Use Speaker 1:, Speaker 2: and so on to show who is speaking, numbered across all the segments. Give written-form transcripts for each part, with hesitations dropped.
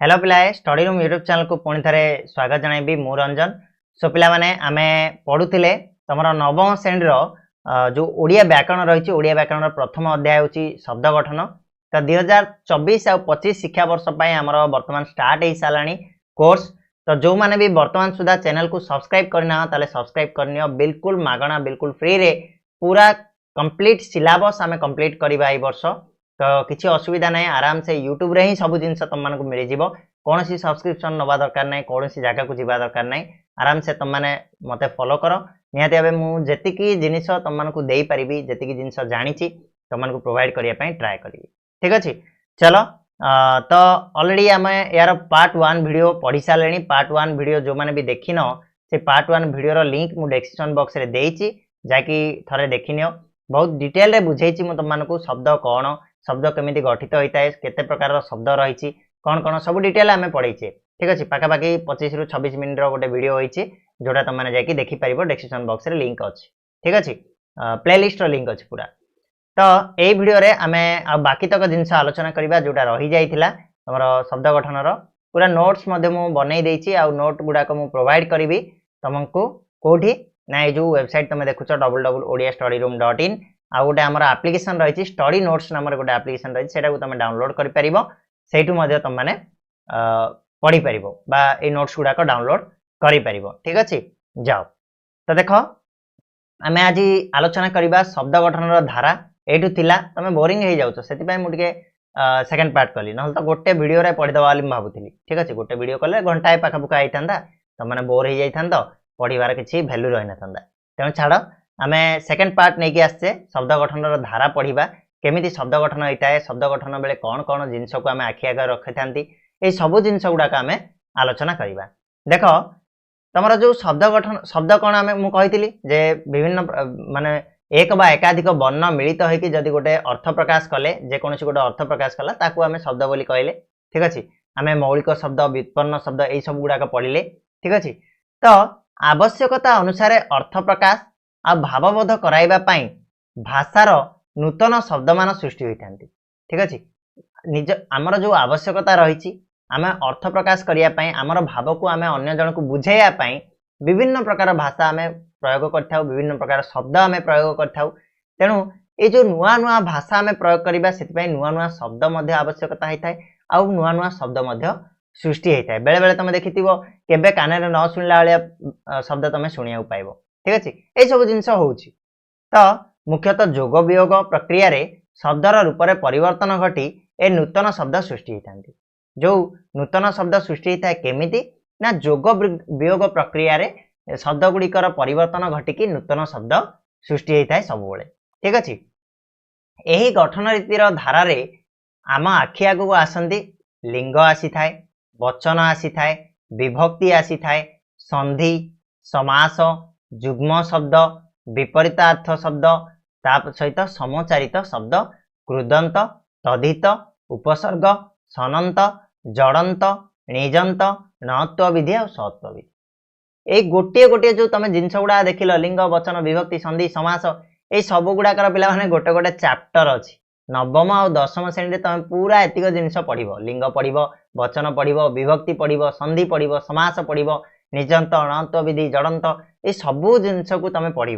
Speaker 1: Hello पिलाए study room YouTube channel को पुणी थे स्वागत जनइबी मु रंजन। सो पिला माने आमे पढ़ुथिले तमर नवम श्रेणी जो ओडिया व्याकरण रही ओडिया व्याकरण प्रथम अध्याय होची शब्द गठन। तो 2024 आ 25 शिक्षा वर्ष पई हमर वर्तमान स्टार्ट हो साराणी कोर्स। तो जो माने भी वर्तमान सुधा चैनल को सब्सक्राइब करना ताले सब्सक्राइब करनियो, बिल्कुल मागणा बिल्कुल फ्री रे पूरा कंप्लीट सिलेबस आमे कंप्लीट करबा ए वर्ष। तो किसी असुविधा ना आराम से यूट्यूब रे ही सब जिन तुम मानक मिल जाव। कौन सी सब्सक्रिप्शन नवा दरकार ना, कौन सी जगह को जीवा दरकार ना, आराम से तुम मैंने मत फॉलो कर निहाती भाव मुझे जिन तुम मानक दे पारि जी जिन जानी तुम मानक प्रोवाइड करने ट्राए करी। ठीक अच्छे चलो तो ऑलरेडी आम यार पार्ट 1 वीडियो पढ़ी सारे। पार्ट 1 वीडियो जो मैंने भी देखी न से पार्ट 1 वीडियो लिंक मुझे डिस्क्रिप्शन बॉक्स रे देइछि, जाकि थरे देखि नियो। बहुत डिटेल रे बुझेछि मु तुम मानक शब्द कौन, शब्द केमिति गठित होता है, केते प्रकार शब्द रही कौन कौन सब डिटेल आम पढ़े। ठीक अच्छे पाखापाखि 25 रू 26 मिनट गोटे वीडियो होती जोटा तुम मैंने जाकि देखिपार डिस्क्रिप्शन बॉक्स रे लिंक अच्छी। ठीक अच्छे प्लेलिस्ट लिंक अच्छी पूरा। तो यही वीडियो रे आमे बाकी तक जिनस आलोचना करबा जोटा रही जाइथिला हमर शब्द गठन पूरा नोट्स बनई देछि। आ नोट गुडाक मु प्रोवाइड करी तुमको कोठी ना ये जो वेबसाइट तुम देखुच www.odiastudyroom.in आ गोटे आमर आप्लिकेसन रही स्टडी नोट्स नाम गोटे आप्लिकेसन रही से तुम डाउनलोड कर तुम मैंने पढ़ी पार बा ये नोट्स गुड़ाक डाउनलोड कर। ठीक अच्छे जाओ तो देख आम आज आलोचना करबा शब्द गठन धारा एठू थिला तुम बोरिंग हो जाऊँ से मुझे सेकेंड पार्ट कली ना तो गोटे वीडियो रे पढ़ीदवा भावुली। ठीक अच्छे गोटे वीडियो कले घंटाए पाखापुखा होता तुम मैंने बोर हो जाता पढ़ार किसी भैल्यू रही ना था। तेणु छाड़ आम सेकेंड पार्ट नहीं कि आसचे शब्द गठन धारा पढ़ा केमिति शब्द गठन होता है, शब्द गठन बेले कौन कौन जिनस को आम आखि आगे रखी था ये सब जिनस गुड़ाक आम आलोचना करवा। देख तुम जो शब्द गठन शब्द कौन आम मुझी जे विभिन्न माने एक बा एकाधिक वर्ण मिलित होकर जदि गोटे अर्थ प्रकाश कले जेकोसी गोटे अर्थ प्रकाश कला ताकू आम शब्द बोली कहले। ठीक अच्छे आम मौलिक शब्द व्युत्पन्न शब्द यही सब गुड़ाक पढ़ले। ठीक अच्छे तो आवश्यकता अनुसार अर्थ प्रकाश आ भावबोध कराइबा पई भाषार नूतन शब्द मान सृष्टि होता। ठीक अच्छे निज आमर जो आवश्यकता रही आम अर्थ प्रकाश करने आमर भाव को आम अन्य जन को बुझाइवाई विभिन्न प्रकार भाषा आम प्रयोग कर विभिन्न प्रकार शब्द आम प्रयोग कर। तेणु ये जो नुआ नुआ भाषा आम प्रयोग करवा से नुआ नुआ शब्द आवश्यकता होता है आ नुआ नुआ शब्द सृष्टि होता है। बेले बेले तुम देखि केबे कान न शुणला भाया शब्द तुम शुणा पाइब। ठीक अच्छे ये सब जिनस हो तो मुख्यतः जोग वियोग प्रक्रिया रे शब्दर रूप से परिवर्तन घटी ए नूतन शब्द सृष्टि होता। जो नूतन शब्द सृष्टि होता है केमिति ना जोग वियोग प्रक्रिया रे शब्द गुड़िकर परिवर्तन घटिकी नूतन शब्द सृष्टि होता है सब बेले। ठीक अच्छे यही गठन रीतिर धारा रे आम आखि आगू आसती लिंग आसी थाए, वचन आसी थाए, विभक्ति आसी थाए, संधि समास जुग्म शब्द विपरीतार्थ शब्द सहित समचारित शब्द कृदंत तद्धित उपसर्ग सनंत जड़ंत निजंत नत्व विधि और सत्व विधि ये गोटे गोटे जो तुम जिनस गुड़ा देख लिंग वचन विभक्ति संधि समास ये सब गुड़ाकर पे गोटे गोटे चैप्टर अच्छी। नवम और दशम श्रेणी तुम पूरा एतिक जिनस पढ़ लिंग पढ़ वचन पढ़ विभक्ति पढ़ संधि पढ़ समास पढ़ निजंत अणत्व विधि जड़ंत ये सबू जिनस को तुम पढ़।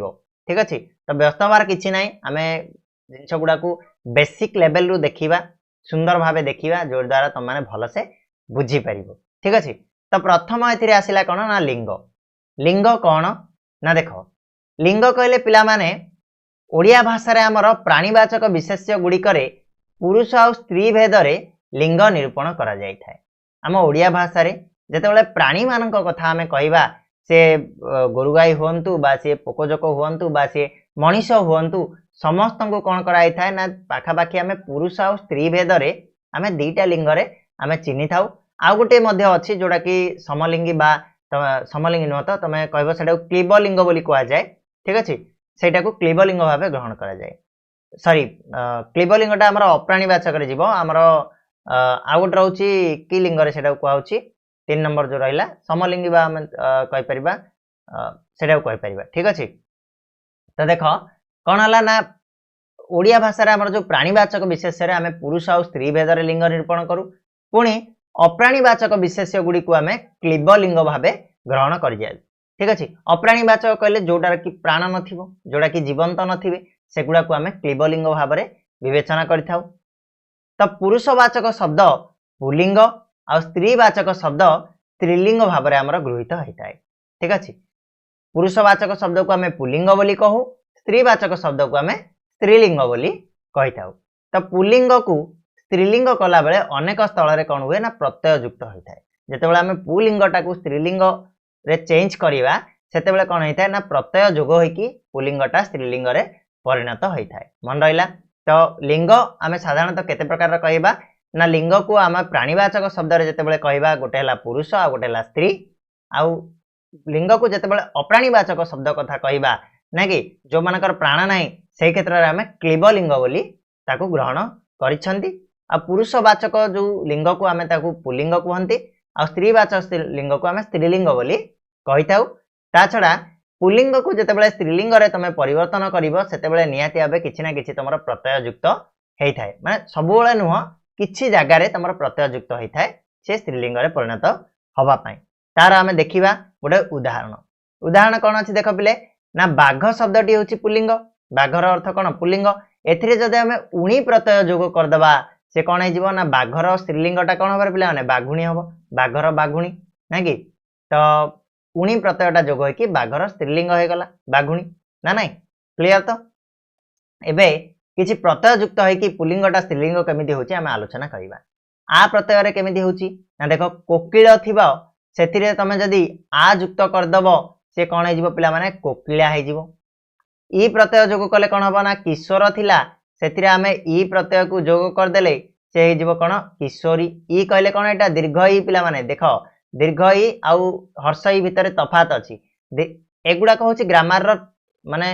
Speaker 1: ठीक अच्छे तो व्यस्त हमार कि ना आम जिनस गुड़ा को बेसिक लेवल रु देखा सुंदर भाव देखा जो द्वारा तुम मैंने भलसे बुझीपर। ठीक अच्छे तो प्रथम ए आसला कौन ना लिंग। लिंग कौन ना देख लिंग कहले पिला माने ओडिया भाषा रे आमर प्राणीवाचक विशेष्य गुड़िकरे पुरुष और स्त्री भेद रे लिंग निरूपण करा जाय थाए। आम ओडिया भाषा रे जेतेबेले प्राणी मानक कथा आमे कहबा से गोरु गाई हुअंतु बा से पोकोजोक हुअंतु बा से मनीष हुअंतु समस्त को कौन कराई थाए ना पाखापाखि आमे पुरुष और स्त्री भेद रे आमे दुईटा लिंग रे आमे चिन्हि थाउ। आ गोटे मध्य अछि जोड़ा कि समलिंगी बा समलिंगी नुह तो तुम कहब से क्लीबलिंग बोली कह जाए। ठीक अच्छे सेटा को क्लीबलिंग भाव ग्रहण करा जाए। सॉरी क्लीबलिंगटा आमर अप्राणीवाचक रे जीवो आमर आ गोटे रोची कि लिंग रे सेटा कहउछि 3 नंबर जो रहा समलिंगी बा कहि परिबा सेटा कहि परिबा। ठीक अच्छे तो देख कौन है ना ओडिया भाषा रे आमर जो प्राणीवाचक विशेष रे आमे पुरुष और स्त्री भेद रे लिंग निरूपण करू। पुणी अप्राणीवाचक विशेष्य गुड़ी को आम क्लीबलिंग भाव ग्रहण कर जाए। ठीक अच्छे अप्राणीवाचक कहले जोटा कि प्राण नथिबो जोटा कि जीवंत नथिबे सेगुड़ा को आम क्लीबलिंग भाव विवेचना करिथाउ। तो पुरुषवाचक शब्द पुल्लिंग आ स्त्रीवाचक शब्द स्त्रीलिंग भाव में आमर गृहीत होता है। ठीक अच्छे पुरुषवाचक शब्द को आम पुल्लिंग बोली कहू स्त्रीवाचक शब्द को आम स्त्रीलिंग बोली कही थाउ। तो पुल्लिंग को स्त्रीलिंग कला बेले अनेक स्थल में कौन हुए ना प्रत्यय युक्त होता है। जितेबाला आम पुल्लिंगटा को स्त्रीलिंग रे चेंज करवा से कौन होता है ना प्रत्यय जोग होगी पुल्लिंगटा स्त्रीलिंग रे परिणत होता है। मन रहा। तो लिंग आम साधारणतः केते प्रकार कहवा ना लिंग को आम प्राणीवाचक शब्द जितेबाला कहवा गोटे है पुरुष आ गोटे है स्त्री आउ लिंग को जितेबाला अप्राणीवाचक शब्द कथा कहवा ना कि जो मानकर प्राण ना से क्षेत्र में आम क्लीबलिंग बोली ताकू ग्रहण करिसेंती। आ पुरुषवाचक जो लिंग को आम पुल्लिंग कहते आ स्त्रीवाचक लिंग को आम स्त्रीलिंग बोली कही थाउ। ता छड़ा पुल्लिंग को जितेबाला स्त्रीलिंग रे तुम परिवर्तन करिवो सेतेबाला निहाती भाबे किछि ना किछि तुमर प्रत्यय युक्त हेइ थाए माने सबुबेले नुह किछि जागा रे तुमर प्रत्यय युक्त हेइ थाए से स्त्रीलिंग रे परिणत हवा पई। तार आमे देखिबा गोटे उदाहरण कोन अछि देख पिले ना बाघ शब्दटी होछि पुल्लिंग बाघर अर्थ कोन पुल्लिंग एथिरे जदि आमे उणी प्रत्यय जोग करदबा से कोन हेजिवो ना बाघर स्त्रीलिंगटा कोन होबे पिले माने बाघुणी हबो बाघर बाघुणी ना कि तो उणी प्रत्ययटा जोग होई कि बाघर स्त्रीलिंग हो गला बाघुणी ना नहीं क्लियर। तो एबे किछि प्रत्यय युक्त होई कि पुल्लिंगटा स्त्रीलिंग केमिति होछि आमे आलोचना करिबा। आ प्रत्यय रे केमिति होछि ना देखो कोकिल थिबा सेथिरे तमे जदी आ युक्त करदबो से कोन हेजिवो पिला माने कोकिला हेजिवो। ई प्रत्यय जोग कले कोन हबो ना किशोर थिला सेथिरे आमे ई प्रत्यय को जोग कर देले से हेजिवो कोन किशोरी। ई कहले कोन एटा दीर्घ ई पिला माने देखो दीर्घ ई आउ हर्ष ई भितर तफात अछि एगुडा को होछि ग्रामर रो माने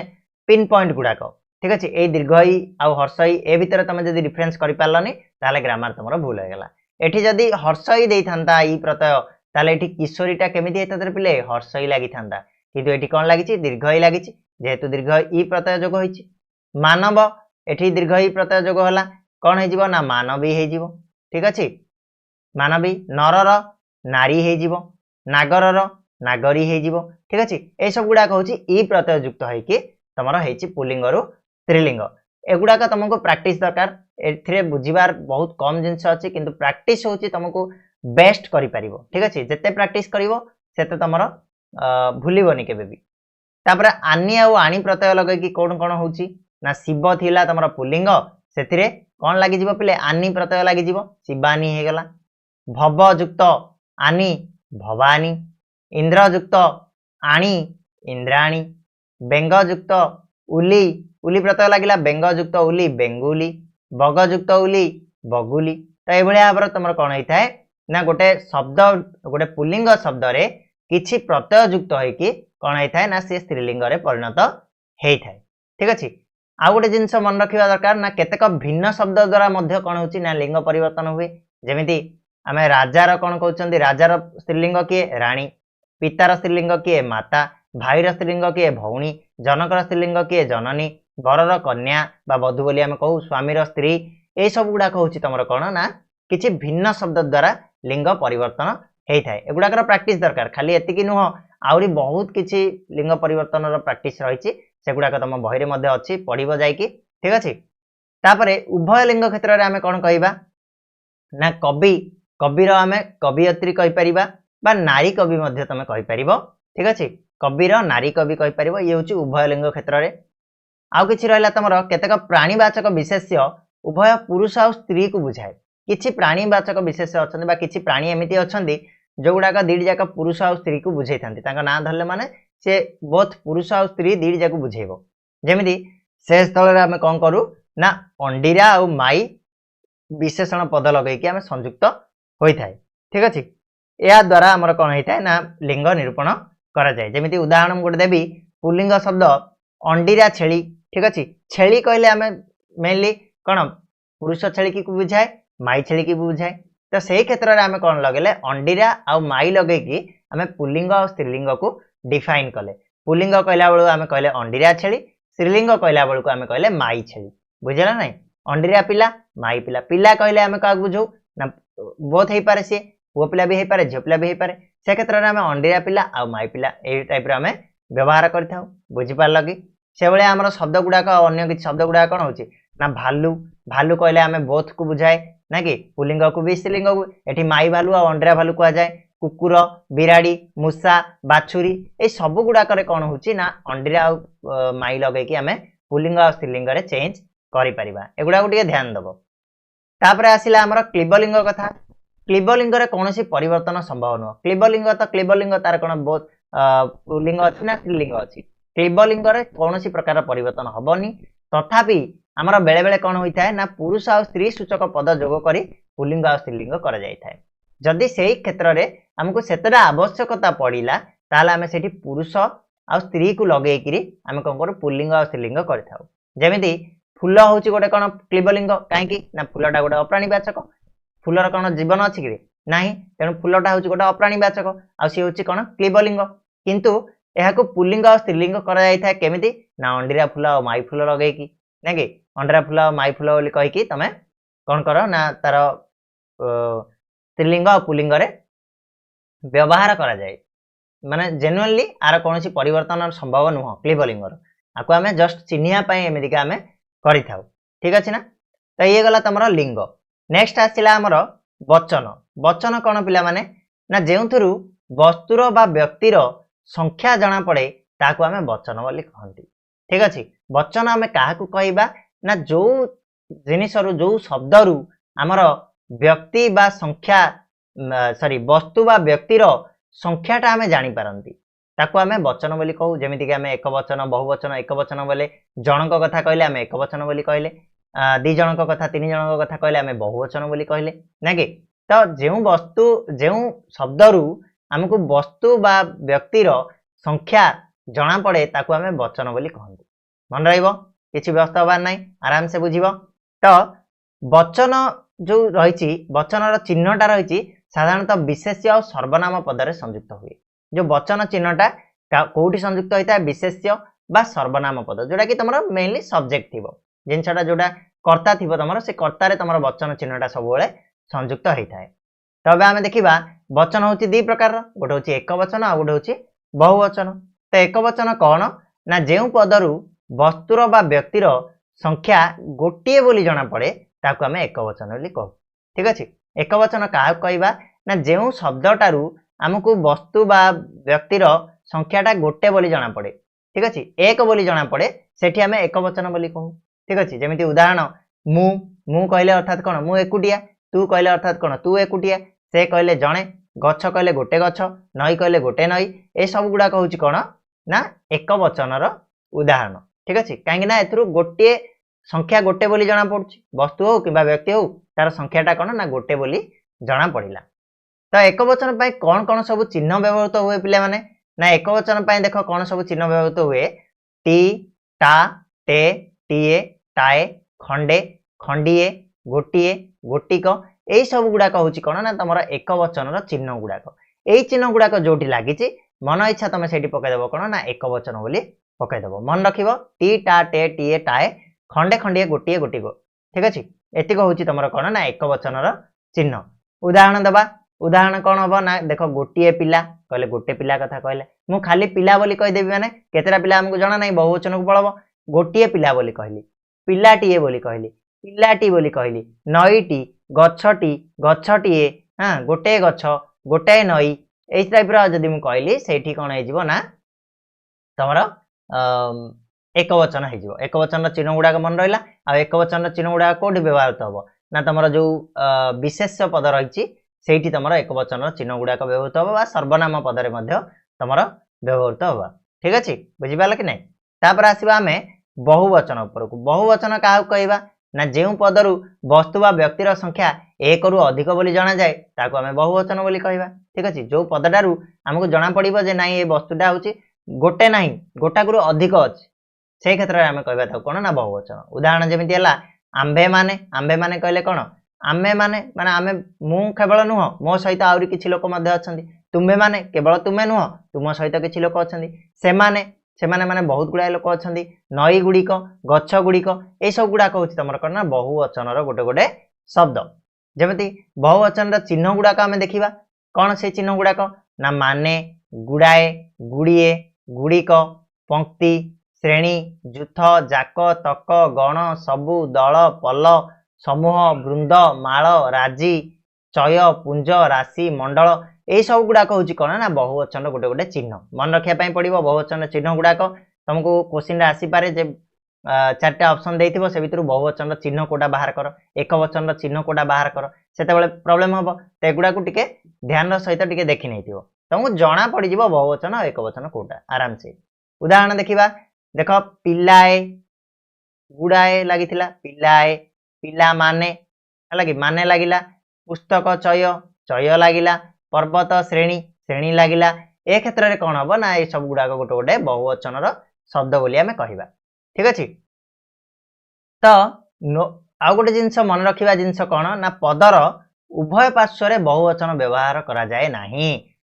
Speaker 1: पिन पॉइंट गुडा को। ठीक अछि ए दीर्घ ई आउ हर्ष ई ए भितर तमे जदी डिफरेंस करि पारलनी ताले ग्रामर तमरो भूल हो गला। एठी जदी हर्ष ई देई थांता ई प्रत्यय ताले एठी किशोरीटा केमिति हेततर पिले हर्ष ई लागि थांता किंतु एठी कोन लागिछि दीर्घ ई लागिछि जेहेतु दीर्घ ई प्रत्यय जोग होइछि। मानव एठी दीर्घ ई प्रत्यय जोग होला कोन हेजिवो ना मानवी हेजिवो। ठीक अछि मानवी नरर नारी हेजिवो नागरर नागरी हेजिवो। ठीक अछि ए सब गुडा होछि ई प्रत्यय युक्त होई कि तमरो हेछि पुल्लिंग रु स्त्रीलिंग। एगुडा का तुमको प्रैक्टिस दरकार एथिरे बुझिबार बहुत कम जिंस अछि किंतु प्रैक्टिस होछि तुमको बेस्ट करि परिबो। ठीक अछि जते प्रैक्टिस करिवो सेते तमरो भूलिबोनी केबे भी। तापरे आनी आ आणी प्रत्यय लगे कि कोन कोन होछि ना शिव थिला तमरो पुल्लिंग सेथिरे कोन लागि जिवो पिले आनी प्रत्यय लागि जिवो शिवानी हे गेला। भव युक्त आनी भवानी इंद्र युक्त आणी इंद्राणी बेंग युक्त उली उली प्रत्यय लागिला बेंग युक्त उली बेंगुली बग युक्त उली बगुली। तो ए भलिया भाबरे तमर कोन हेइथाय ना गोटे शब्द गोटे पुल्लिंग शब्द रे किछि प्रत्यय युक्त होई कि कोन हेइथाय ना से स्त्रीलिंग रे परिणत हेइथाय। ठीक अछि आ गोटे जिंस मन रखिबा दरकार ना केतेक भिन्न शब्द द्वारा मध्य कोन होछि ना लिंग परिवर्तन हुए। जेमिति आमे राजार कोन कहउचंदी राजार स्त्रीलिंग किए रानी पितार स्त्रीलिंग किए माता भाईर स्त्रीलिंग किए भौणी जनकर स्त्रीलिंग किए जननी बरर कन्या बा बधू बोली आमे कहू स्वामीर स्त्री ए सब गुडा कहउछि तमर कोन ना किछि भिन्न शब्द द्वारा लिंग परिवर्तन हेइथाय। एगुडाकर प्रैक्टिस दरकार खाली एतिकी नुह आउरी बहुत किछि लिंग परिवर्तन रो प्रैक्टिस रहिछि सेगुडा तम बहिरे मध्ये अछि पढिबो जायकी। ठीक अछि तापरे उभय लिंग क्षेत्र रे आमे कोन कहिबा ना कवि कविर आमे कवियत्री कहि परिबा बा नारी कवि मध्ये तमे कहि परिबो। ठीक अछि कविर नारी कवि कहि परिबो ये होछि उभय लिंग क्षेत्र रे। आउ किछि रहला तमर केतेक प्राणीवाचक विशेष्य उभय पुरुष आ स्त्री को बुझाए। किछि प्राणीवाचक विशेष्य अछन्ति बा किछि प्राणी एमिति अछन्ति जोगुडा का दीड जाक पुरुष आ स्त्री को बुझाई थांती तांका ना धरले माने से बोथ पुरुष आ स्त्री दीड जाक बुझेइबो। जेमिति से स्थल रे आमे कोन करू ना अंडीरा आ माई विशेषण पद लगै कि आमे संयुक्त होई थाए। ठीक अछि या द्वारा हमर कोन होई थाए ना लिंग निरूपण करा जाय। जेमिति उदाहरण गोटे देबी पुल्लिंग शब्द अंडीरा छेली। ठीक अछि छेली कहले आमे मेनली कोन पुरुष छेली की बुझाए माई छेली की बुझाए। तो सही क्षेत्र रे आमे कोन लगेले अंडीरा आ माई लगै कि आमे पुल्लिंग आ स्त्रीलिंग को डिफाइन कले। पुल्लिंग कहला बेलु आमे कहले अंडीरा छेली स्त्रीलिंग कहला बेलु आमे कहले माई छेली बुझला नै। अंडीरा पिला माई पिला पिला कहले आमे का बुझौ ना बोथ हो पारे सी पुओ पिला भी हो पारे झियो पिला भी हो पारे से क्षेत्र में आम अंडीरा पिला आ माई पिला यही टाइप आम व्यवहार कर बुझीपार कि से भाई आम शब्द गुड़ाक अन्य किसी शब्द गुड़ाक कौन हो ना भालू भालू कहले आम बोथ को बुझाए ना कि पुलिंग को भी स्त्रीलिंग को ये माई भालू आ अंडीरा भालू कहुए कुकुर बिराड़ी मूषा बाछुरी ये सब गुड़ाक कौन हो अंडीरा आ माई लगे आम पुलिंग आ स्त्रीलिंग चेंज करा ध्यान दब तापर आसला आमर क्लीबलिंग कथा क्लीबलिंग कौन परिवर्तन संभव नुह क्लीबलिंग तो क्लीबलिंग तार कौन बहुत पुलिंग अच्छी ना स्त्रीलिंग अच्छी क्लीबलिंग कौन प्रकार परिवर्तन हेनी तथापि आमर बेले बेले कौन होता है ना पुरुष आ स्त्री सूचक पद जोग कर पुलिंग आ स्त्रीलिंग कर जदि से क्षेत्र में आमको सेतटा आवश्यकता पड़ा ताल आम से पुरुष आ स्त्री को लगे आम कौन करूँ पुलिंग आ स्त्रीलिंग करमी फूल हूँ गोटे कौन क्लीबलिंग कहीं फूलटा गोटे अप्राणीवाचक फूलर कौन जीवन अच्छी कि ना तेणु फूलटा हूँ गोटे अप्राणीवाचक आसी हूँ कौन क्लीबलिंग किंतु यह पुलिंग आ स्त्रीलिंग करमी ना अंडीरा फूल आ माई फूल लगे ना कि अंडीरा फूल आ माई फूल बोली कहीकि तमें कौन कर ना तार स्त्रीलिंग आ पुलिंग व्यवहार करा जाए माने जेनुअली आर कौन परिवर्तन संभव नुह क्लीबलिंग आपको आम जस्ट चिन्हवाई एमती आम कर ठीक अच्छे ना तो ये गला तुम लिंग नेक्स्ट आसला आमर वचन वचन कौन पिला माने ना जो वस्तुर बा व्यक्तिर संख्या जना पड़े ताकू आम वचन बोली कहती ठीक अच्छे वचन आम क्या कहवा ना जो जिनिस जो शब्द रु आमर व्यक्ति बा संख्या सॉरी वस्तु बा व्यक्तिर संख्याटा आम जापारती ताकू आम वचन बोली कहू जमीक आम एक वचन बहुवचन एक वचन बोले जनक कथा कहले आम एक वचन बोली कहले दी जनक कथा तीन जनक कथा कहले आम बहुवचन बोली कहले ना कि तो जो वस्तु जो शब्द रु आमको वस्तु बा व्यक्तिर संख्या जना पड़े ताकू आम वचन बोली कहते मन रही व्यवस्था हबार ना आराम से बुझ तो वचन जो रही वचन चिन्हटा रही साधारणतः विशेष्य और सर्वनाम पदरे संयुक्त हुए जो वचन चिन्हटा कौटी संयुक्त होता है विशेष्य बा सर्वनाम पद जोटा कि तुम मेनली सब्जेक्ट थी जिनसा जोटा कर्ता थी तुम से कर्तार तुम वचन चिन्हटा सब संयुक्त होता है तो आम देखा वचन हूँ दी प्रकार गोटे हूँ एक वचन आ गोटे हूँ बहुवचन तो एक वचन कौन ना जो पदरु वस्तुर बा व्यक्तिर संख्या गोटे बोली जना पड़े ताकू आम एक वचन बोली कहू ठीक अच्छे एक वचन क्या कहवा ना जो शब्दटारू आमको वस्तु बा व्यक्तिर संख्याटा गोटे बोली जना पड़े ठीक अच्छे एक बोली जना पड़े सेठी आम एक वचन बोली कहू ठीक अच्छे जमी उदाहरण मु कहले अर्थात कौन मु एकुटिया तू कहले अर्थात कौन तू एकुटिया से कहले जड़े गछ कहले गोटे गछ नई कहले गोटे नई ए सब गुड़ाक हूँ कौन ना एक वचनर उदाहरण ठीक अच्छे कहीं गोटे संख्या गोटे बोली जना पड़ी वस्तु हो कि व्यक्ति हो तार संख्याटा कौन ना गोटे बोली जना पड़ा तो एक वचन कौन कौन सब चिन्ह व्यवहृत हुए पिला माने ना एक वचन देख कौन सब चिन्ह व्यवहृत हुए टी टा टे टीए टाए खंडे खंडीए गोटीए गोटिक यही सब गुड़ाक हूँ कौन ना तुम एक वचन चिन्ह गुड़ाक यही चिन्ह गुड़ाक जो लगी मन इच्छा तुम से पकईदेव कौन ना एक वचन बोली पकईदेव मन रख टी टा टे टीए टाए खंडे खंडीए गोटीए गोटिक ठीक अच्छे एतिक हूँ तुम कौन ना एक वचन चिन्ह उदाहरण दबा उदाहरण कौन हम ना देख गोटे पिला कहले गोटे पिला कथा कहले मु खाली पिला बोली कहीदेवी माने केतेटा पिला हमको जना नहीं बहुवचन को पड़ब गोटे पिला बोली कहली पिलाटीए बोली कहली पिलाटी बोली कहली नईटी गछटी गछटीए हाँ गोटे गछ गोटे नई यही टाइप जदि मुझे कहली से कौन हो ना तुम एक वचन हो एक वचन चिन्ह गुड़ाक मन रहा आ एक वचन चिन्ह गुड़ाक कौटी व्यवहृत हम ना तुम जो विशेष पद रही से तुम एक वचन चिन्ह गुड़ाक व्यवहृत हम सर्वनाम पदरे तुम व्यवहृत हम ठीक अच्छे बुझीपार कि नहीं तापर आसवा आम बहुवचन उपरकू बहुवचन क्या कहवा ना जो पदरु वस्तु बा व्यक्तिर संख्या एक रु अधिक बोली जना जाए ताको आम बहुवचन बोली कहवा ठीक अच्छे जो पदटारू आमको जना पड़ो जे ना ये वस्तुटा हूँ गोटे ना गोटाक अधिक अच्छे से क्षेत्र में आम कहवा कौन ना बहुवचन उदाहरण जमी आंबे माने कहले कौन आमे माने माने आमे मु केवल नुह मो सहित आउरी किछि लोक मध्ये अछंती तुम्बे माने केवल तुमे नुह तुम सहित किछि लोक अछंती सेमाने सेमाने माने बहुत गुड़ाए लोक अछंती नई गुड़िक गछ गुड़िक ए सब गुड़ाक होछि तमर कना बहुवचनर गोटे गोटे शब्द जमिति बहुवचन चिन्ह गुड़ाक आम देखा कौन से चिन्ह गुड़ाक ना माने गुड़ाए गुड़िए गुड़िक पंक्ति श्रेणी जुथ जाक तक गण सबु दल पल समूह वृंद माल राजी चय पुंज राशि मंडल यही सब गुड़ाक हूँ कौन ना बहुवचन गोटे गोटे चिन्ह मन रखापी पड़ो बहुवचन चिन्ह गुड़ाक तुमको क्वेश्चन आसीपे जे चार्टा ऑप्शन देथिबो से भितर बहुवचन चिन्ह कोटा बाहर कर एक वचन चिन्ह कोटा बाहर कर सेतेबेले प्रॉब्लम हबो तेगुडा को टिके ध्यान सहित टिके देखि नैथिबो तुमको जना पड़ी जिवो बहुवचन एक वचन कोटा आराम से उदाहरण देखिबा देखो पिलाए गुड़ाए लागिथिला पिलाए पिला माने लागी माने लागिला पुस्तक चय चय लागिला पर्वत श्रेणी श्रेणी लागिला ए क्षेत्र रे कोन हबो ना ए सब गुडा गोटे गोटे बहुवचन रो शब्द बोली आमे कहिबा ठीक अछि तो आउ गोटे जिनस मन रखिबा जिनस कोन ना पदर उभय पार्श्व रे बहुवचन व्यवहार करा जाए नाही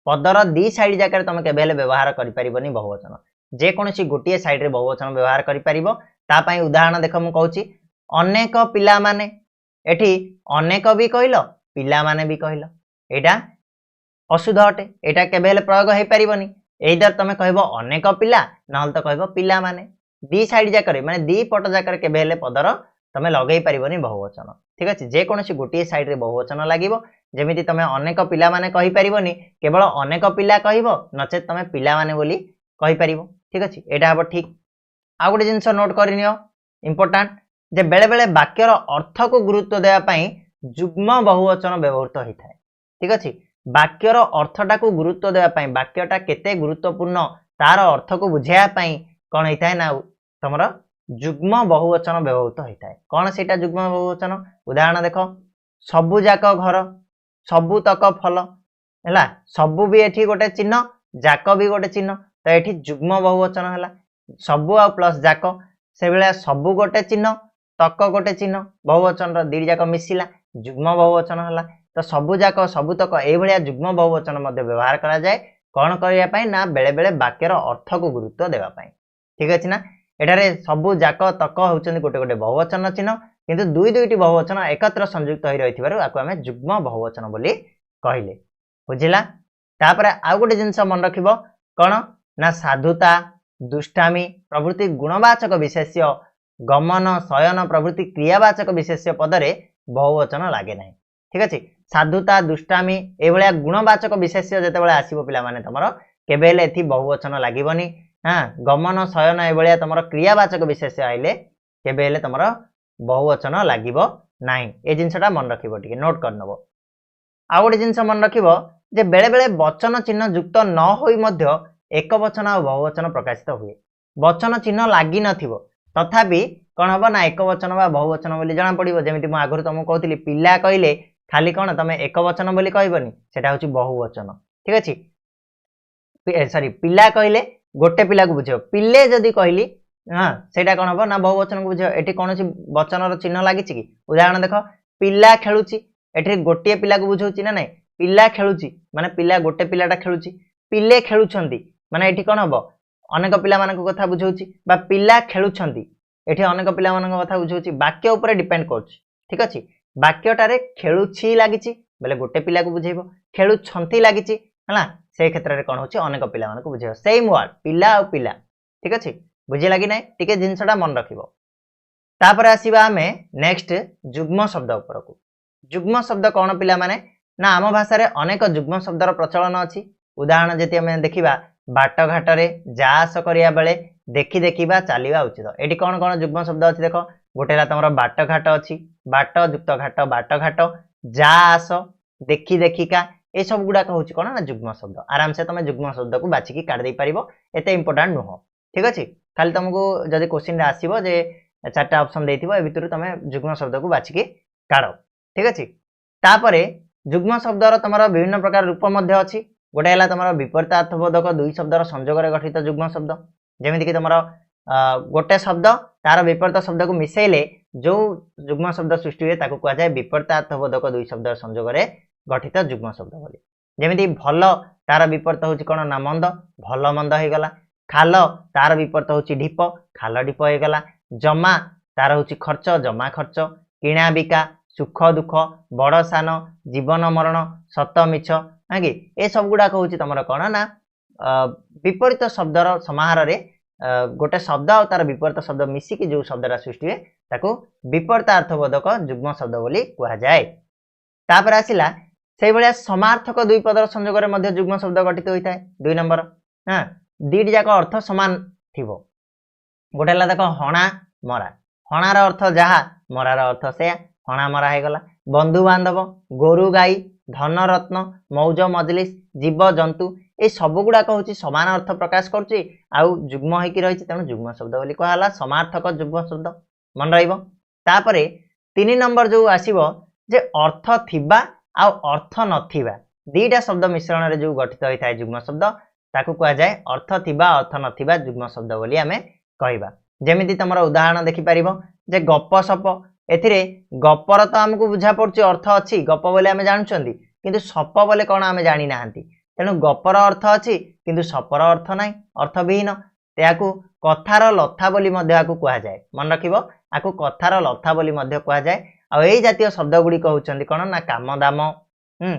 Speaker 1: पदर दी साइड जाकर तुम केबेले व्यवहार करि परिबनी बहुवचन जे कोनसी गोटिए साइड रे बहुवचन व्यवहार करि परिबो ता पई उदाहरण देख मु कहूची अनेक पिला माने एठी अनेक भी कहिलो पिला माने भी कहिलो एटा अशुद्ध अटे एटा केबेले प्रयोग हे परिबनी एइदर तमे कहबो अनेक पिला नहल तो कहबो पिला माने दी साइड जाकर माने दी पट जाकर केबेले पदर तमे लगै परिबनी बहुवचन ठीक अछि जे कोनसी गोटिए साइड रे बहुवचन लागिवो जेमिति तमे अनेक पिला माने कहि परिबनी केवल अनेक पिला कहिबो नचे तमे पिला माने बोली कहि परिबो ठीक अछि एटा हबो ठीक आ गोटे जिंस नोट करिनियो इंपोर्टेंट जे बेले बेले वाक्यर अर्थ को गुरुत्व देवा पई जुग्म बहुवचन व्यवहृत होइथाय ठीक अछि वाक्यर अर्थटा को गुरुत्व देवा पई वाक्यटा केते गुरुत्वपूर्ण तार अर्थ को बुझाया पई कोन होइथाय ना तमरा जुग्म बहुवचन व्यवहृत होइथाय कोन सेटा जुग्म बहुवचन उदाहरण देखो सबु जाक घर सबु तक फल हैला सबु भी एठी गोटे चिन्ह जाक भी गोटे चिन्ह तो एठी जुग्म बहुवचन हैला सबु आ प्लस जाक से बेला सबु गोटे चिन्ह तक गोटे चिन्ह बहुवचन रो दी जाक मिसिला जुग्म बहुवचन हैला तो सबु जाक सबु तक ए भलिया जुग्म बहुवचन मध्ये व्यवहार करा जाए कोन करिया पई ना बेले बेले वाक्यर अर्थ को गुरुत्व देवा पई ठीक अछि ना एटारे सबु जाक तक होचन गोटे गोटे बहुवचन चिन्ह किंतु दुई दुईटी बहुवचन एकत्र संयुक्त होई रहिथिबारु आकु हमें जुग्म बहुवचन बोली कहिले बुझिला तापर आ गोटे जिंस मन रखिबो कोन ना साधुता दुष्टामी प्रवृत्ति गुणवाचक विशेष्य गमन शयन प्रवृत्ति क्रियावाचक विशेष्य पदरे बहुवचन लागे नाही ठीक अछि साधुता दुष्टामी ए भलिया गुणवाचक विशेष्य जते बेले आसीबो पिला माने तमरो केबेले एथि बहुवचन लागिबनी हां गमन शयन ए भलिया तमरो क्रियावाचक विशेष्य आइले केबेले तमरो बहुवचन लागिबो नाही ए जिंसटा मन रखिबो ठीक नोट करनबो आ गोटे जिंस मन रखिबो जे बेले बेले वचन चिन्ह युक्त न होई मध्य एक वचन आ बहुवचन प्रकाशित हुए वचन चिन्ह लागी नथिबो तथापि कोन हबो ना एक वचन बा बहुवचन बोली जाना पड़िबो जेमिति म आगुर तुमको कहतली पिला कहिले खाली कोन तमे एक वचन बोली कहबनी सेटा होची बहुवचन ठीक अछि सॉरी पिला कहिले गोटे पिला को बुझियो पिले जदी कहली हां सेटा कोन हबो ना बहुवचन को बुझियो एठी कोनोसी वचन रो चिन्ह लागिछि कि उदाहरण देखो पिला खेलुची एठी गोटे पिला को बुझौची ना नै पिला खेलुची माने पिला गोटे पिलाटा खेलुची पिले खेलुछंती माने एठी कोन हबो अनेक पिला मानक कथा बुझौची बा पिला खेलुछंती एठी अनेक पिला मानक कथा बुझौची वाक्य ऊपर डिपेंड करछि ठीक अछि वाक्यटारे खेलुछि लागिछि बेले गोटे पिला को बुझेइबो खेलुछंती लागिछि हला से क्षेत्र रे कोन होछि अनेक पिला मानक बुझेइबो सेम वर्ड पिला और पिला ठीक अछि बुझि लागि नै टिके जिंसटा मन रखिबो तापर आसीबा हमें नेक्स्ट जुग्म शब्द ऊपर को जुग्म शब्द कोन पिला माने ना आम भाषा रे अनेक जुग्म शब्दर प्रचलन अछि उदाहरण जति हमें देखिबा बाट घाट रे जास करिया बेले देखि देखिबा चालिबा उचित एठी कोन कोन जुग्म शब्द अछि देखो गोटेला तमरो बाट घाट अछि बाट युक्त घाट जास देखि देखिका ए सब गुडा कहउछि कोन ना जुग्म शब्द आराम से तमे जुग्म शब्द को बाछि की काट दे परिबो एते इंपोर्टेंट नुह ठीक अछि खाली तुमको जदि क्वेश्चन रे आसीबो जे चारटा ऑप्शन देथिबो ए भितरु तमे जुग्म शब्द को बाछि की काढो ठीक अछि तापरे जुग्म शब्दर तमरो विभिन्न प्रकार रूप मध्ये अछि गोटे हला तमरो विपरीतार्थबोधक दुई शब्दर संयोग रे गठित जुग्म शब्द जेमिति कि तमरो गोटे शब्द तार विपरीत शब्द को मिसेले जो जुग्म शब्द सृष्टि हुए ताको कहा जाय विपरीतार्थबोधक दुई शब्दर संयोग रे गठित जुग्म शब्द बोली जेमिति भल तार विपरीत होछि कोन ना मंद भल मंद हे गला खाल तार विपरीत होछि ढीप खाल ढीप हे गला जमा तार होछि खर्च जमा खर्च किणा बिका सुख दुख बड़ सान जीवन मरण सत मिछ ना कि ए सब गुड़ाक हूँ तुम कौन ना विपरीत शब्दर समाहार रे गोटे शब्द और तार विपरीत शब्द मिसिकी जो शब्दटा सृष्टि हुए ताको विपरीतार्थबोधक जुग्म शब्द बोली कहा जाए। तापर आसिला से भाया समार्थक दुई पदर संजोग में जुग्म शब्द गठित होता है। 2 नंबर हाँ दुईटी जाक अर्थ सामान थिबो गोटे है देख हणा मरा हणार अर्थ जहा मरार अर्थ से हणा मरा हो गला बंधु बांधव गोरु गाई धन रत्न मौज मजलिस जीव जंतु ये सब गुड़ाक हूँ समान अर्थ प्रकाश करुच्ची आउ जुग्म होकर रही तेणु जुग्म शब्द बोली कहला समार्थक जुग्म शब्द मन रहा। 3 नंबर जो आसो जे अर्थ थिबा आ अर्थ नथिबा दीटा शब्द मिश्रण रे जो गठित होता है जुग्म शब्द ताकू कहा जाए अर्थ थिबा अर्थ नथिबा जुग्म शब्द बोली आमे कहबा। जेमिति तमरा उदाहरण देखि परिबो जे गप सप एथिरे गपर तो हमको बुझा पड़छ अर्थ अछि गप बोले आमे जानछंती किंतु सप बोले कोन आमे जानि नाहंती तेणु गपर अर्थ अछि किंतु सपर अर्थ नाही अर्थ विहीन याकू कथार लथा बोली मध्य आकू कहा जाए मन रखिबो आकू कथार लथा बोली मध्य कहा जाए। आ एई जातीय शब्द गुडी कहउचंती कोन ना काम दाम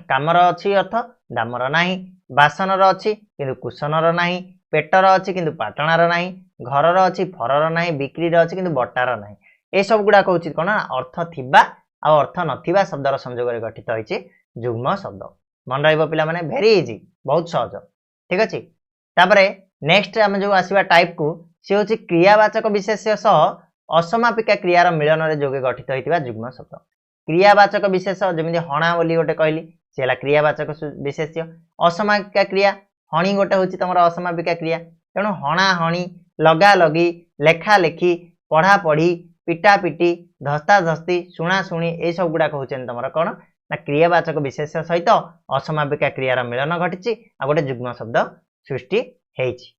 Speaker 1: कामर अछि अर्थ दामर नाही बासनर अछि किंतु कुशनर नाही पेटर अछि किंतु पाटणार नाही घरर अछि फरर नाही बिक्रीर अछि किंतु बटार नाही ए सब गुडा कहउची कोन अर्थ थिबा आ अर्थ नथिबा शब्दर संयोग रे गठित होइछि जुग्म शब्द मन रहइबो पिला माने भेरी इजी बहुत सहज ठीक अछि। तापरे नेक्स्ट हम जो आसीबा टाइप को से होछि क्रियावाचक विशेष्य सह असमापिका क्रियार मिलन रे जोगे गठित होइतिबा जुग्म शब्द क्रियावाचक विशेष जेमिति हणा बोली गोटे कहली से हला क्रियावाचक विशेष्य असमापिका क्रिया हणी गोटे होछि तमरा असमापिका क्रिया तेणु हणा हणी लगा लगी लेखा लेखी पढ़ा पढ़ी पिटा पिटी धस्ता धस्ती शुणा शुणी ए सब गुडा कहउछन तमरा कोन ना क्रियावाचक विशेष्य सहित असमापिका क्रियार मिलन घटिछि आ गोटे जुग्म शब्द सृष्टि हेछि।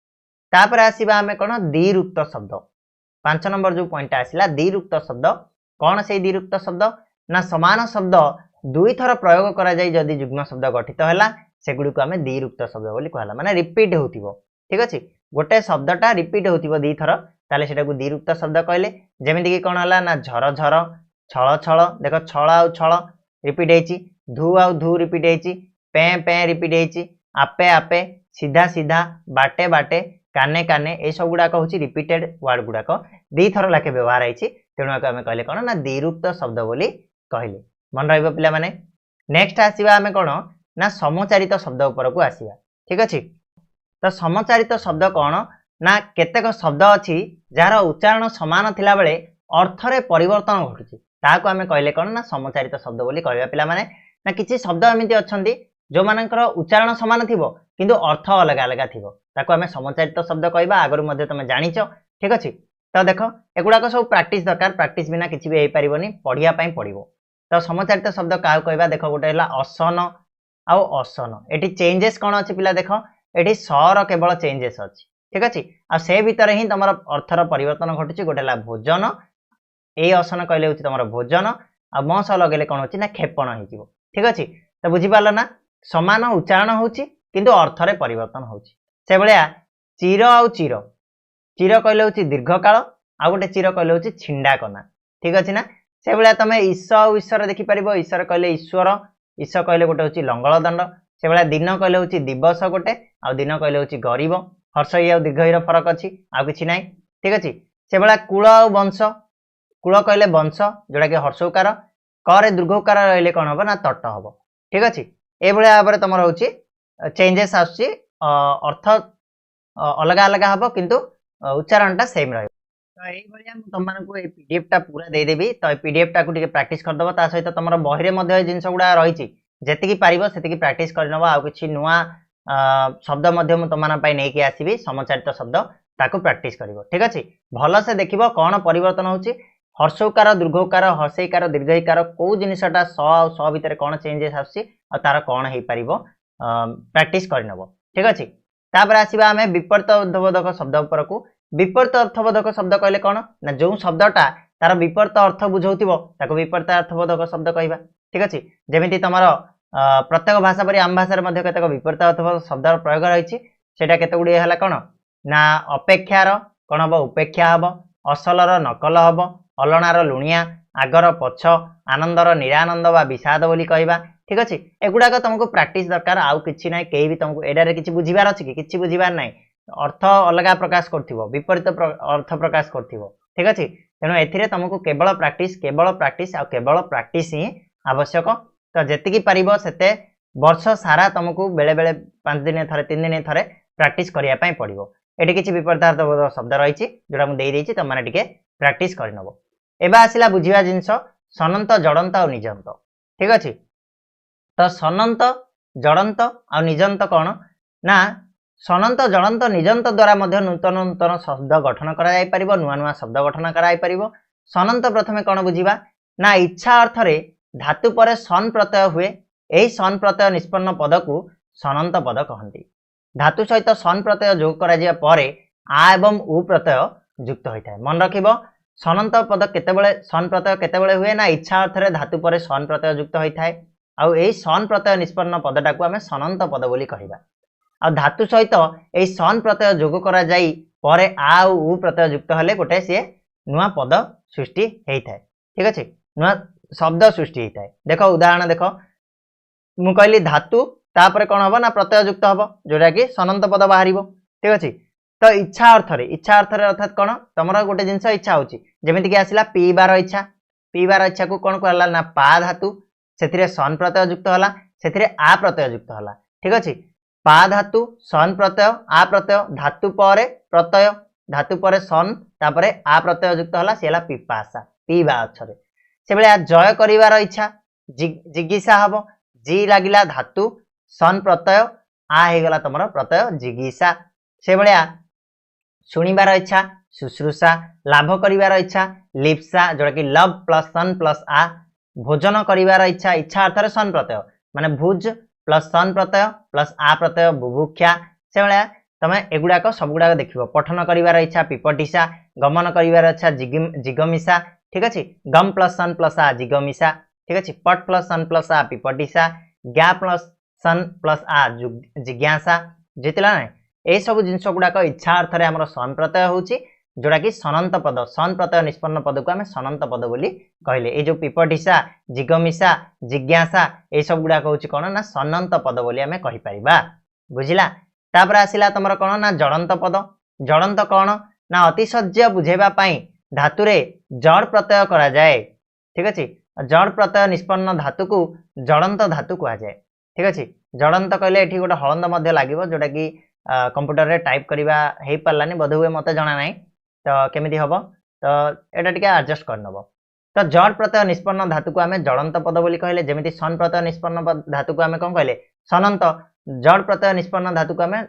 Speaker 1: तापर आसीबा हमें कोन द्विरुक्त शब्द 5 नंबर जो पॉइंट आसिला द्विरुक्त शब्द कौन से द्विरुक्त शब्द ना समान शब्द दुई थर प्रयोग करा जाय जदि जुग्म शब्द गठित होला सेगुडी को हमें द्विरुक्त शब्द बोली कहला माने रिपीट होतिबो ठीक अछि गोटे शब्दटा रिपीट होतिबो दी थर ताले सेटा को द्विरुक्त शब्द कहले जेमिति कि कोन हला ना झर झर छळ छळ देखो छळ आ छळ रिपीट हेछि धू आ धू रिपीट हेछि पे पे रिपीट हेछि आपे आपे सीधा सीधा बाटे बाटे काने काने ए सब गुडा कहउछि रिपीटेड वर्ड गुडा दी थर लाके व्यवहार हेछि तेणु आमे कहले कोन ना द्विरुक्त शब्द बोली कहले मन रहइबो पिला माने। नेक्स्ट आसीबा हमें कोन ना समचारित शब्द ऊपर को आसीबा ठीक अछि। तो समचारित शब्द कोन ना केतेक शब्द अछि जार उच्चारण समान थिला बेले अर्थ रे परिवर्तन घटुछि ताको आमे कहले कोन ना समचारित शब्द बोली कहबा पिला माने ना किछि शब्द एमिति अछंती जो मानकर उच्चारण समान थिबो किंतु अर्थ अलग अलग थिबो ताको आमे समचारित शब्द कहबा आगरु मध्ये तमे जानिचो ठीक अछि। तो देखो एगुडा को सब प्रैक्टिस दरकार प्रैक्टिस बिना किछि भी हेई परिबोनी पढिया पई पढिबो। तो समचारित शब्द काउ कहबा देखो गोटे हला असन आ असन एटी चेंजेस कोन अछि पिला देखो एटी सर केवल चेंजेस अछि ठीक अछि आ से भीतर ही तमर अर्थर परिवर्तन घटुछि गोटे हला भोजन ए असन कहले होछि तमर भोजन आ मस लगेले कोन होछि ना खेपण हेजिवो ठीक अछि। तो बुझि पालो ना समान उच्चारण होछि किंतु अर्थ रे परिवर्तन होछि से भलिया चिर आ चिर चिर कहले होछि दीर्घ काल आ गोटे चिर कहले होछि छिंडा कना ठीक अछि ना से भलिया तमे ईश आ ईश्वर देखि परिबो ईश्वर कहले ईश्वर ईश कहले गोटे होछि लंगल दंड से भलिया दिन कहले होछि दिवस गोटे आ दिन कहले होछि गरीब हर्षई आ दीर्घईर फरक अछि आ किछि नै ठीक अछि। से भलिया कुल आ वंश कुल कहले वंश जोडा कि हर्षौकार करे दीर्घौकार रहले कोन हबो ना तट हबो ठीक अछि। ए भलिया भाबरे तमर होछि चेंजेस आछि अर्थ अलग अलग हबो किंतु उच्चारणटा सेम रहइबो। तो एई भलिया हम तमनको ए पीडीएफ टा पूरा दे देबी तो ए पीडीएफ टा को टिके प्रैक्टिस कर दबो ता सहित तमर बहिरे मध्ये जिंस गुडा रहिछि जेतिकी पारिबो सेतिकी प्रैक्टिस कर नबो आ किछि नुवा शब्द मध्ये म तमना पई नै कि आसीबी समचारित शब्द ताको प्रैक्टिस करिवो ठीक अछि। भलो से देखिबो कोन परिवर्तन होछि हर्षौकार दीर्घौकार हर्षईकार दीर्घईकार को जिनिसटा स आ स भीतर कोन चेंजेस आछि आ तार कोन हेई पारिबो प्रैक्टिस कर नबो ठीक अछि। तापर आसीबा हमें विपरीत अर्थबोधक शब्द ऊपर को विपरीत अर्थबोधक शब्द कहले कोन ना जो शब्दटा तार विपरीत अर्थ बुझौतिबो ताको विपरीत अर्थबोधक शब्द कहबा ठीक अछि। जेमिति तमरो प्रत्येक भाषा परि आम भाषा रे मध्ये केतेक विपरीत अर्थबोधक शब्द प्रयोग रहिछि सेटा केते गुडी हला कोन ना अपेक्षार कोन हबो उपेक्षा हबो असलर नकल हबो अलणार लुणिया आगर पछ आनंदर निरानंद बा विषाद बोली कहबा ठीक अछि एगुडा को तुमको प्रैक्टिस दरकार आउ किछि नै केही भी तुमको एडारे किछि बुझिबार अछि कि किछि बुझिबार नै अर्थ अलगा प्रकाश करथिबो विपरीत अर्थ प्रकाश करथिबो ठीक अछि तेनो एथिरे तुमको केवल प्रैक्टिस आ केवल प्रैक्टिस ही आवश्यक तो जेतिकी पारिबो सेते वर्ष सारा तुमको बेले बेले 5 दिन थरे 3 दिन थरे प्रैक्टिस करिया पई पड़िबो एठी किछि विपरीतार्थ शब्द रहिछि जोडा मु देई देछि त माने टिके प्रैक्टिस करिनबो एबा आसिला बुझिया जिंस सनंत जड़ंत और निजंत ठीक अछि तो सनंत जड़ंत और निजंत कौन ना सनंत जड़ंत निजंत द्वारा मध्य नूतन नूतन शब्द गठन करा जाय परिबो नुआ नुआ शब्द गठन करा जाय परिबो सनंत प्रथमे कौन बुझिबा ना इच्छा अर्थ रे धातु परे सन प्रत्यय हुए एही सन प्रत्यय निष्पन्न पद को सनंत पद कहंती धातु सहित सन प्रत्यय जोग करा जिया परे आ एवं उ प्रत्यय युक्त होइथाय मन रखिबो सनंत पद केतेबेले सन प्रत्यय केतेबेले हुए ना इच्छा अर्थ रे धातु परे सन प्रत्यय युक्त होइथाय आ एही सन प्रत्यय निष्पन्न पदटा को आमे सनंत पद बोली कहिबा आ धातु सहित एही सन प्रत्यय जोग करा जाई परे आ उ प्रत्यय युक्त हले गोटे से नुआ पद सृष्टि हेइथाय ठीक अछि नुआ शब्द सृष्टि हेइथाय देखो उदाहरण देखो मु कहली धातु तापरे कोन हबो ना प्रत्यय युक्त हबो जोटा कि सनंत पद बाहरिबो ठीक अछि तो इच्छा अर्थ रे अर्थात कोन तमरा गोटे जिंस इच्छा होची जेमिति कि आसिला पीबार इच्छा को कोन कहला ना पा धातु सेथिरे सन प्रत्यय युक्त होला सेथिरे आ प्रत्यय युक्त होला ठीक अछि पा धातु सन प्रत्यय आ प्रत्यय धातु परे सन तापरे आ प्रत्यय युक्त होला सेला पिपासा पीबा अक्षरे से बेले जय करिवार इच्छा जिज्ञासा हबो जी लागिला धातु सन प्रत्यय आ हे गला तमरो प्रत्यय जिज्ञासा से बेले सुनिबार इच्छा शुश्रूषा लाभ करिवार इच्छा लिप्सा जोटा कि लव प्लस सन प्लस आ भोजन करिवार इच्छा अर्थ रे सन प्रत्यय माने भुज प्लस सन प्रत्यय प्लस आ प्रत्यय बुभुक्षा से बेले तमे एगुडा को सब गुडा देखिबो पठन करिवार इच्छा पिपटिसा गमन करिवार इच्छा जिगमिसा ठीक अछि गम प्लस सन प्लस आ जिगमिसा ठीक अछि पट प्लस सन प्लस आ पिपटिसा ज्ञा प्लस सन प्लस आ जिज्ञासा जेतिला नै ए सब जिंस गुडा को इच्छा अर्थ रे हमर सन प्रत्यय होची जोड़ा कि सनंत पद सन प्रत्यय निष्पन्न पद को आमे सनंत पद बोली कहले ए जो पिपटिसा जिगमिसा जिज्ञासा ए सब गुडा होची कोन ना सनंत पद बोली आमे कहि परिबा बुझिला तापर आसिला तमर कोन ना जड़ंत कोन ना अतिशज्य बुझेबा पई धातु रे जड़ प्रत्यय करा जाए ठीक अछि जड़ प्रत्यय निष्पन्न धातु को जड़ंत धातु कहा जाए ठीक अछि जड़ंत कहले एठी गोटे हळंद मध्य लागिवो जोटा कि कंप्यूटर रे टाइप करिबा हेई पालानी बधु हुए मते जणा नाही तो केमिति हबो तो एटा टिके एडजस्ट करनबो तो जड़ प्रत्यय निष्पन्न धातु को आमे जड़ंत पद बोली कहले जेमिति सन प्रत्यय निष्पन्न धातु को आमे कोन कहले सनंत जड़ प्रत्यय निष्पन्न धातु को आमे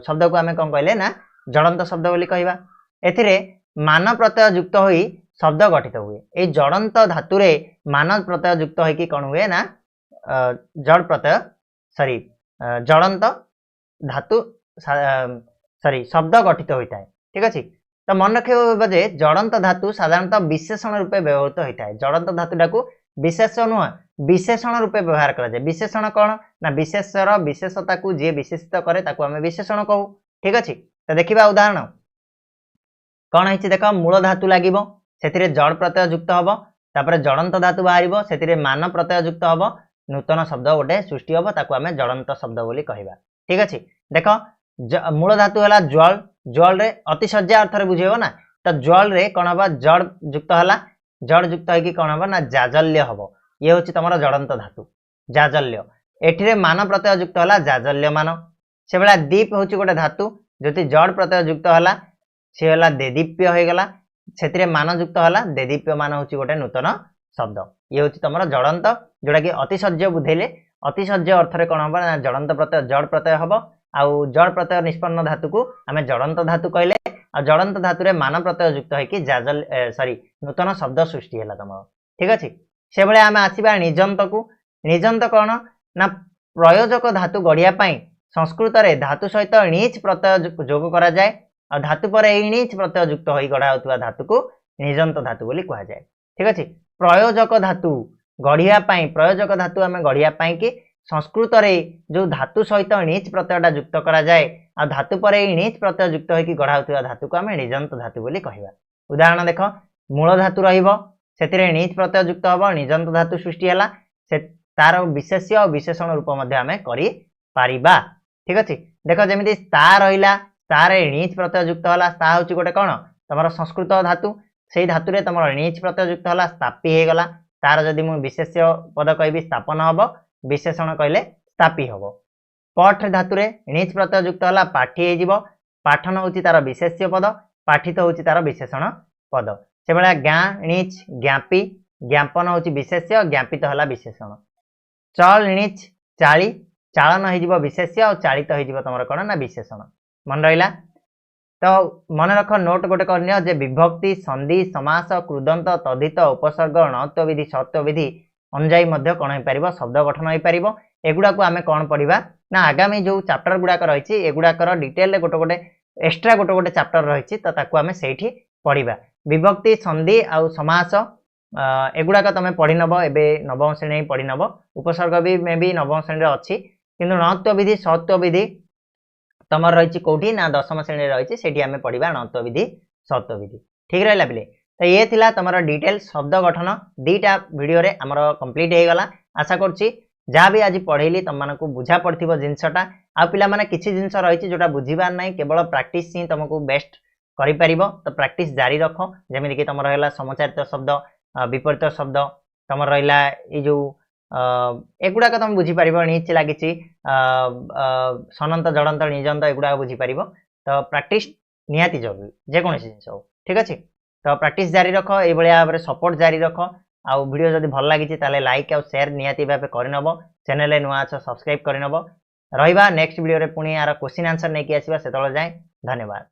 Speaker 1: शब्द को आमे कोन कहले ना जड़ंत शब्द बोली कहबा एथिरे मान प्रत्यय युक्त होई शब्द गठित हुए ए जड़ंत धातु रे मान प्रत्यय युक्त होई कि कोन हुए ना जड़ प्रत्यय सॉरी जड़ंत धातु सॉरी शब्द गठित होता है ठीक अछि तो मन रखिबो जे जड़ंत धातु साधारणतः विशेषण रूपे व्यवहृत होता है जड़ंत धातुटा को विशेषण नुह विशेषण रूपे व्यवहार करा जाय विशेषण कोन ना विशेषर विशेषता को जे विशेषित करे ताको हमें विशेषण कहू ठीक अछि तो देखिबा उदाहरण कोन हिची देखो मूल धातु लागिबो सेतिरे जड़ प्रत्यय युक्त हबो तापर जड़ंत धातु बाहरिबो सेतिरे मान प्रत्यय युक्त हबो नूतन शब्द गोटे सृष्टि हबो ताको हमें जड़ंत शब्द बोली कहबा ठीक अछि देखो मूल धातु हला ज्वल रे अतिशज्या अर्थ रे बुझेबो ना तो ज्वल रे कोन हबा जड़ युक्त हला जड़ युक्त है कि कोन हबा ना जाजल्य हबो ये होची तमरो जड़ंत धातु जाजल्य एठिरे मान प्रत्यय युक्त हला जाजल्य मान से बेला दीप होची गोटे धातु जति जड़ प्रत्यय युक्त हला से हला देदीप्य होय गला सेतिरे मान युक्त हला देदीप्य मान होची गोटे नूतन शब्द ये होची तमरो जड़ंत जोटा कि अतिशज्य बुझेले अतिशज्य अर्थ रे कोन हबा ना जड़ंत प्रत्यय जड़ प्रत्यय हबो आउ जड़ प्रत्यय निष्पन्न धातु को आमे जड़ंत धातु कहले आ जड़ंत धातु रे मान प्रत्यय युक्त है कि जाजल सॉरी नूतन शब्द सृष्टि हैला तमरो ठीक अछि से बेले आमे आसीबा निजंत कोन ना प्रयोजक धातु गढ़िया पई संस्कृत रे धातु सहित णीच प्रत्यय जोग करा जाए आ धातु पर णीच प्रत्यय युक्त होई गढ़ा होतबा धातु को निजंत धातु बोली कहा जाए ठीक अछि प्रयोजक धातु गढ़िया पई प्रयोजक धातु आमे गढ़िया पई कि संस्कृत रे जो धातु सहित णीच प्रत्ययटा युक्त करा जाए आ धातु पर णीच प्रत्यय युक्त होई कि गढ़ा होतबा धातु को आमे निजंत धातु बोली कहबा उदाहरण देखो मूल धातु रहिबो से णिच प्रत्यय युक्त हम निजंत धातु सृष्टि है से तार विशेष्य और विशेषण रूप आम कर ठीक अच्छे देख जमी ता रहा तार णिच प्रत्यय युक्त है हूँ गोटे कौन तुम संस्कृत धातु से धातु रे तुम णिच प्रत्यय युक्त है स्थापी हो गला तार जदि मुझे विशेष्य पद कहि स्थापन हम विशेषण कहले स्थापी हम पठ धातु रे णिच प्रत्यय युक्त है पाठी हो पाठन हूँ तार विशेष्य पद पाठित हूँ तार विशेषण पद से भाया गाँ णिच ज्ञापी ज्ञापन हूँ विशेष्य ज्ञापित है विशेषण चल णिच चाली चालन हो विशेष्य और चालित हो तुम कौन ना विशेषण मन रहा तो मन रख नोट गोटे कर विभक्ति संधि समास कृदंत तद्धित उपसर्ग णत्व विधि सत्व विधि अनुजाई कौन हो पार शब्द गठन हो पार एगुड़ा को आम कौन पढ़ा ना आगामी जो चैप्टर गुड़ाक रही एगुड़ाकर डिटेल गोटे गोटे एक्सट्रा गोटे गोटे चैप्टर रही तो आम से पढ़ा विभक्ति संधि आउ समास एगुड़ाक तुम पढ़ी नब ए नवम श्रेणी पढ़ी नब उपसर्ग भी मे भी नवम श्रेणी अच्छी किंतु णत्व विधि सत्व विधि तुम रही कौटी ना दशम श्रेणी रही से आम पढ़ा णत्व विधि सत्व विधि ठीक रहा पे तो ये थिला तुम डिटेल शब्द गठन दीटा वीडियो रे आमर कंप्लीट हो गला आशा करुच्ची जहाँ भी आज पढ़ेली तुम मानक बुझा पड़ो जिनसटा आ पिला माने किछि जिनस रही जोटा बुझीबार ना केवल प्रैक्टिस ही तुमको बेस्ट कर तो प्रैक्टिस जारी रख जमीन कि तुम रहा समचारित शब्द विपरीत शब्द तुम रहा ये जो एगुड़ाक तुम बुझीपार णिच लगी सनंत जड़ंत निजंत एगुड़ा बुझीपार तो प्रैक्टिस निहाती जरूरी जेकोसी जिन हो ठीक अच्छे तो प्रैक्टिस जारी रख ये भाव सपोर्ट जारी रख आउ वीडियो जब भल लगी लाइक और शेयर निहाती भाव करनब चैनल नुआ अछ सब्सक्राइब करनब रहिबा नेक्स्ट वीडियो रे पुणी यार क्वेश्चन आंसर नहीं आसवा से जाए धन्यवाद।